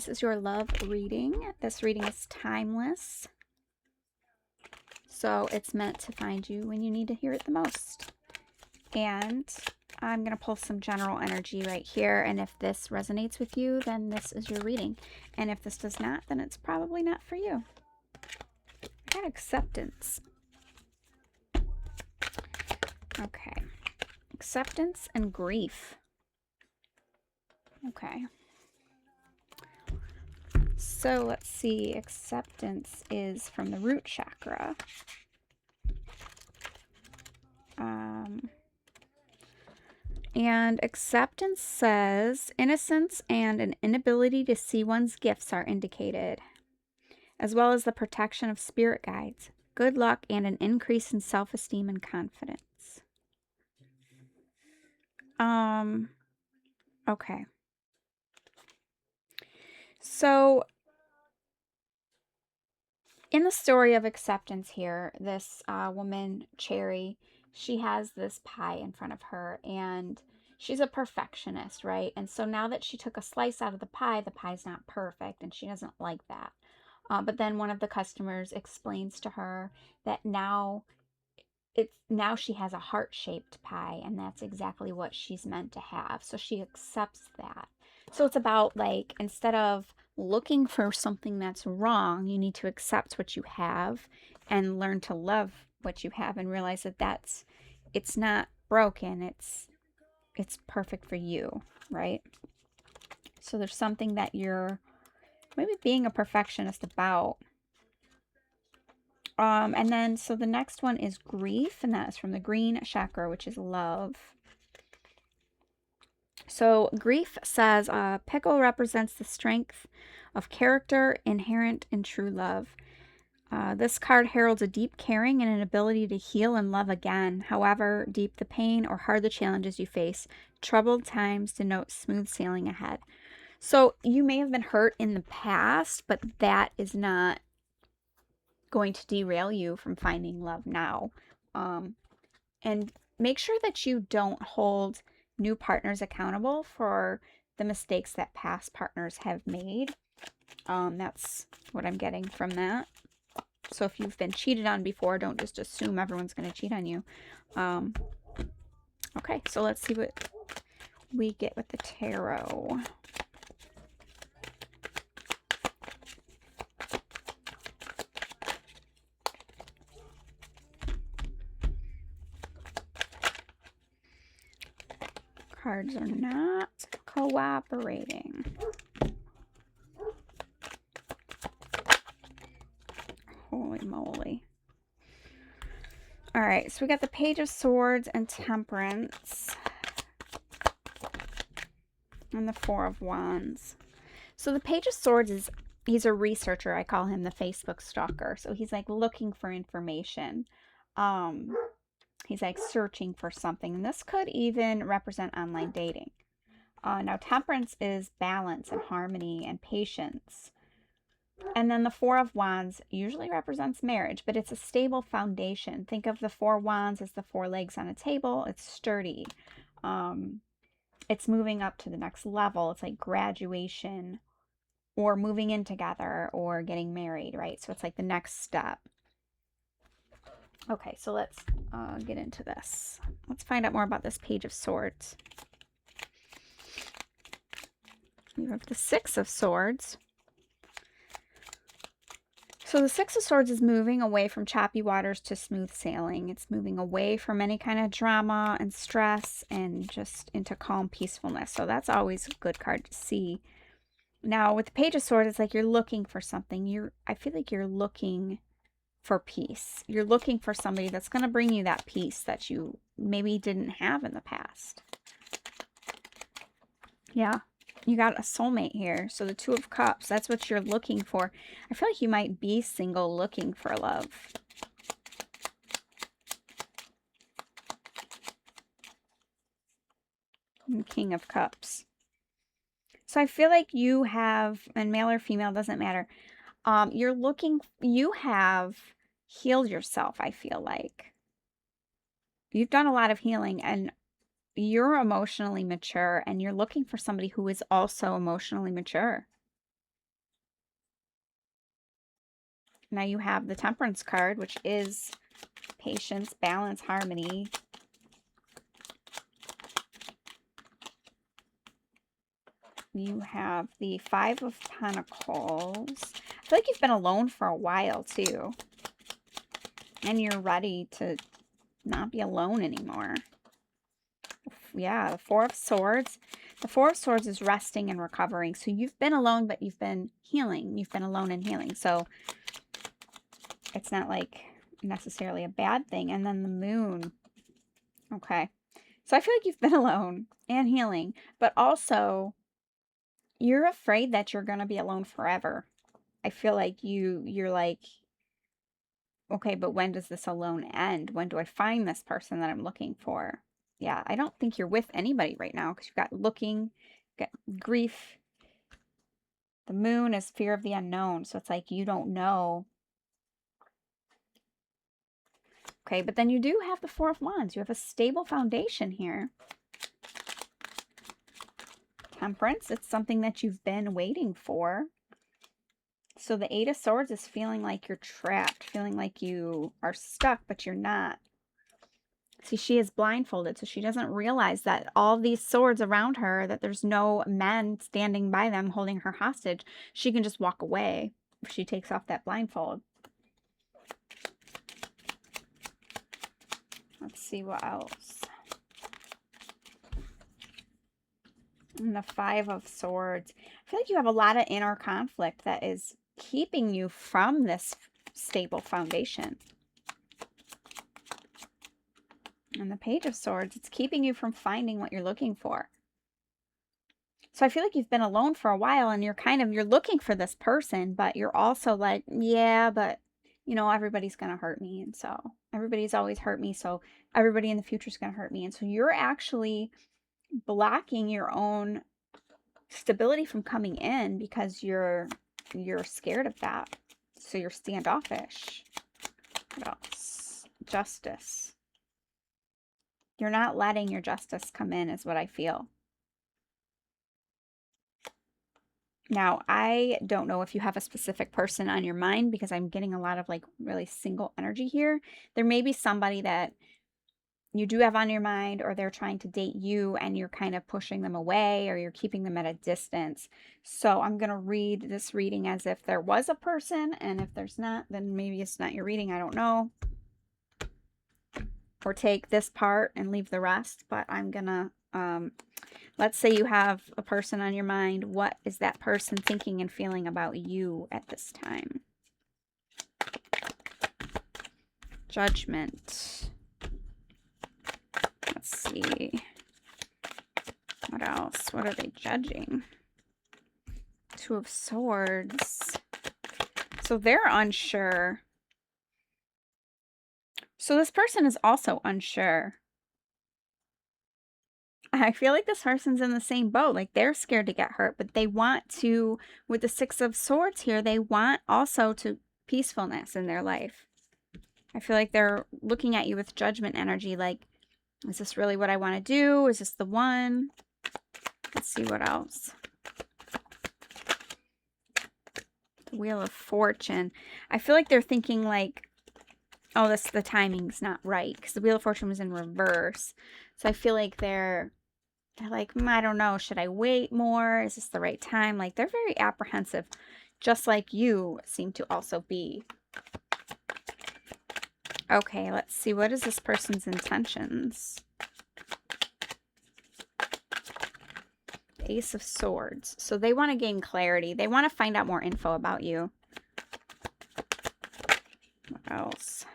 this is your love reading. This reading is timeless. So it's meant to find you when you need to hear it the most. And I'm going to pull some general energy right here. And if this resonates with you, then this is your reading. And if this does not, then it's probably not for you. I got acceptance. Okay. Acceptance and grief. Okay. So let's see. Acceptance is from the root chakra. And acceptance says innocence and an inability to see one's gifts are indicated, as well as the protection of spirit guides, good luck, and an increase in self-esteem and confidence. Okay. So in the story of acceptance here, this woman, Cherry, she has this pie in front of her, and she's a perfectionist, right? And so now that she took a slice out of the pie's not perfect, and she doesn't like that. But then one of the customers explains to her that now she has a heart-shaped pie, and that's exactly what she's meant to have. So she accepts that. So it's about, like, instead of looking for something that's wrong, you need to accept what you have and learn to love what you have and realize that it's not broken. It's perfect for you, right? So there's something that you're maybe being a perfectionist about. And then, so the next one is grief, and that is from the green chakra, which is love. So grief says, pickle represents the strength of character inherent in true love. This card heralds a deep caring and an ability to heal and love again. However deep the pain or hard the challenges you face, troubled times denote smooth sailing ahead. So you may have been hurt in the past, but that is not going to derail you from finding love now. And make sure that you don't hold new partners accountable for the mistakes that past partners have made. That's what I'm getting from that. So if you've been cheated on before, don't just assume everyone's going to cheat on you. Okay, so let's see what we get with the tarot. Cards are not cooperating. Holy moly. All right, so we got the Page of Swords and Temperance. And the Four of Wands. So the Page of Swords he's a researcher. I call him the Facebook stalker. So he's like looking for information. He's like searching for something. And this could even represent online dating. Now Temperance is balance and harmony and patience. And then the Four of Wands usually represents marriage, but it's a stable foundation. Think of the Four Wands as the four legs on a table. It's sturdy. It's moving up to the next level. It's like graduation or moving in together or getting married, right? So it's like the next step. Okay, so let's get into this. Let's find out more about this Page of Swords. You have the Six of Swords. So the Six of Swords is moving away from choppy waters to smooth sailing. It's moving away from any kind of drama and stress and just into calm peacefulness. So that's always a good card to see. Now with the Page of Swords, it's like you're looking for something. I feel like you're looking for peace. You're looking for somebody that's going to bring you that peace that you maybe didn't have in the past. Yeah. You got a soulmate here. So the Two of Cups, that's what you're looking for. I feel like you might be single looking for love. And King of Cups. So I feel like you have, and male or female, doesn't matter. You have healed yourself, I feel like. You've done a lot of healing, and you're emotionally mature, and you're looking for somebody who is also emotionally mature. Now you have the Temperance card, which is patience, balance, harmony. You have the Five of Pentacles. I feel like you've been alone for a while, too. And you're ready to not be alone anymore. Yeah, the Four of Swords. The Four of Swords is resting and recovering. So you've been alone, but you've been healing. You've been alone and healing. So it's not like necessarily a bad thing. And then the Moon. Okay. So I feel like you've been alone and healing, but also you're afraid that you're going to be alone forever. I feel like you're like, okay, but when does this alone end? When do I find this person that I'm looking for? Yeah, I don't think you're with anybody right now because you've got looking, you've got grief. The Moon is fear of the unknown. So it's like you don't know. Okay, but then you do have the Four of Wands. You have a stable foundation here. Temperance, it's something that you've been waiting for. So the Eight of Swords is feeling like you're trapped, feeling like you are stuck, but you're not. See, she is blindfolded, so she doesn't realize that all these swords around her, that there's no men standing by them holding her hostage. She can just walk away if she takes off that blindfold. Let's see what else. And the Five of Swords. I feel like you have a lot of inner conflict that is keeping you from this stable foundation. And the Page of Swords, it's keeping you from finding what you're looking for. So I feel like you've been alone for a while and you're looking for this person, but you're also like, yeah, but you know, everybody's going to hurt me. And so everybody's always hurt me. So everybody in the future is going to hurt me. And so you're actually blocking your own stability from coming in because you're scared of that. So you're standoffish. What else? Justice. You're not letting your justice come in is what I feel. Now, I don't know if you have a specific person on your mind because I'm getting a lot of like really single energy here. There may be somebody that you do have on your mind, or they're trying to date you and you're kind of pushing them away, or you're keeping them at a distance. So I'm going to read this reading as if there was a person, and if there's not, then maybe it's not your reading. I don't know. Or take this part and leave the rest, but I'm going to, let's say you have a person on your mind. What is that person thinking and feeling about you at this time? Judgment. Let's see. What else? What are they judging? Two of Swords. So they're unsure. So this person is also unsure. I feel like this person's in the same boat. Like they're scared to get hurt, but they want to, with the Six of Swords here, they want also to peacefulness in their life. I feel like they're looking at you with judgment energy. Like, is this really what I want to do? Is this the one? Let's see what else. The Wheel of Fortune. I feel like they're thinking like, oh, the timing's not right. Because the Wheel of Fortune was in reverse. So I feel like they're like, I don't know. Should I wait more? Is this the right time? Like, they're very apprehensive. Just like you seem to also be. Okay, let's see. What is this person's intentions? Ace of Swords. So they want to gain clarity. They want to find out more info about you. What else?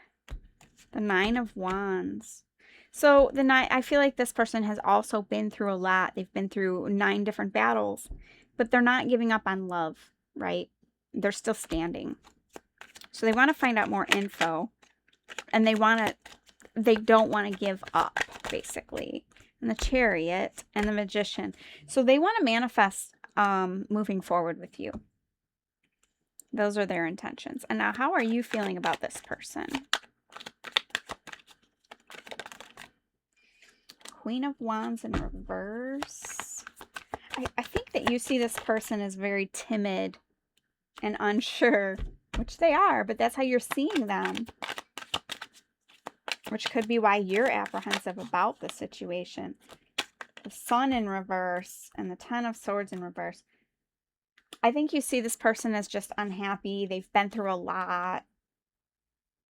The Nine of Wands. So I feel like this person has also been through a lot. They've been through 9 different battles, but they're not giving up on love, right? They're still standing. So they want to find out more info, and they don't want to give up, basically. And the Chariot and the Magician. So they want to manifest moving forward with you. Those are their intentions. And now, how are you feeling about this person? Queen of Wands in reverse. I think that you see this person as very timid and unsure. which they are, but that's how you're seeing them, which could be why you're apprehensive about the situation. The Sun in reverse and the Ten of Swords in reverse. I think you see this person as just unhappy. They've been through a lot.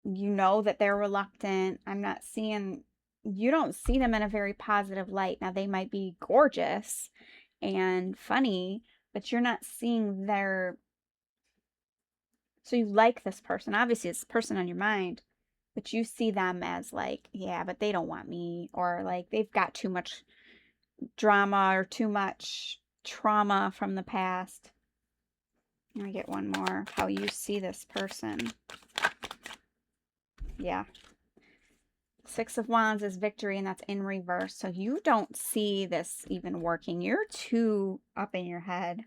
You know that they're reluctant. I'm not seeing, you don't see them in a very positive light. Now, they might be gorgeous and funny, but you're not seeing their, so you like this person. Obviously, it's the person on your mind, but you see them as like, yeah, but they don't want me, or like they've got too much drama or too much trauma from the past. Let me get one more. How you see this person. Yeah. Six of Wands is victory, and that's in reverse. So you don't see this even working. You're too up in your head.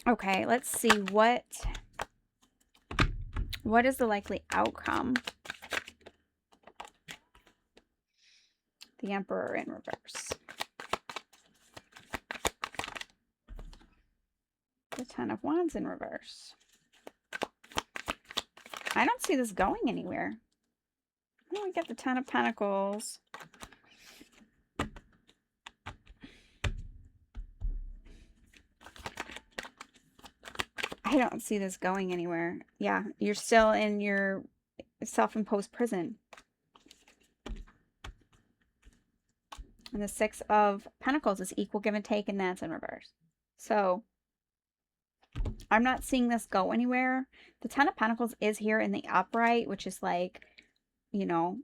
Okay, let's see what is the likely outcome. The Emperor in reverse. The Ten of Wands in reverse. I don't see this going anywhere. Oh, we get the Ten of Pentacles. I don't see this going anywhere. Yeah, you're still in your self-imposed prison. And the Six of Pentacles is equal give and take, and that's in reverse. So I'm not seeing this go anywhere. The Ten of Pentacles is here in the upright, which is like, you know,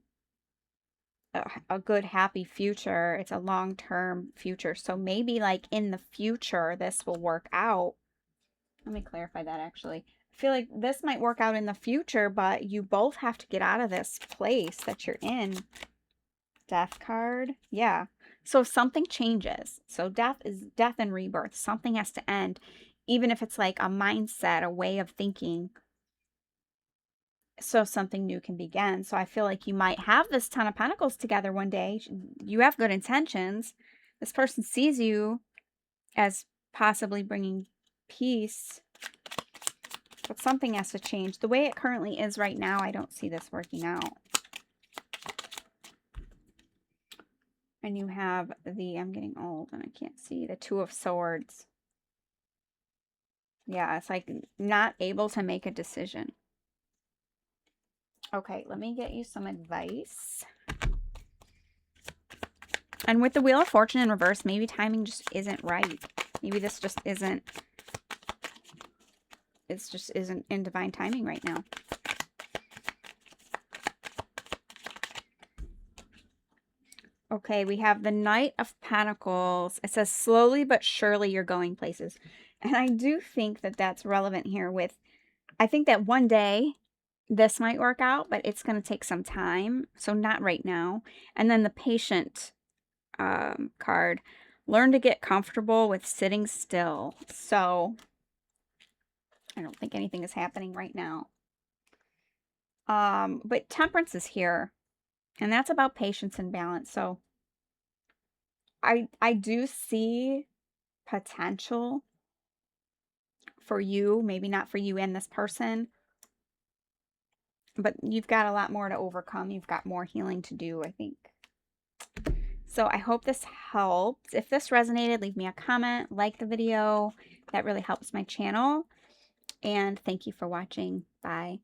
a good, happy future. It's a long-term future. So maybe like in the future, this will work out. Let me clarify that actually. I feel like this might work out in the future, but you both have to get out of this place that you're in. Death card. Yeah. So if something changes, so death is death and rebirth. Something has to end, even if it's like a mindset, a way of thinking, so something new can begin. So I feel like you might have this Ten of Pentacles together one day. You have good intentions. This person sees you as possibly bringing peace, but something has to change. The way it currently is right now, I don't see this working out. And you have the, I'm getting old and I can't see, the Two of Swords. Yeah, it's like not able to make a decision. Okay, let me get you some advice. And with the Wheel of Fortune in reverse, maybe timing just isn't right. Maybe this just isn't, it just isn't in divine timing right now. Okay, we have the Knight of Pentacles. It says, slowly but surely you're going places. And I do think that that's relevant here with, I think that one day this might work out, but it's going to take some time. So not right now. And then the Patient card. Learn to get comfortable with sitting still. So I don't think anything is happening right now. But Temperance is here. And that's about patience and balance. So I do see potential for you, maybe not for you and this person, but you've got a lot more to overcome. You've got more healing to do, I think. So I hope this helped. If this resonated, leave me a comment, like the video. That really helps my channel. And thank you for watching. Bye.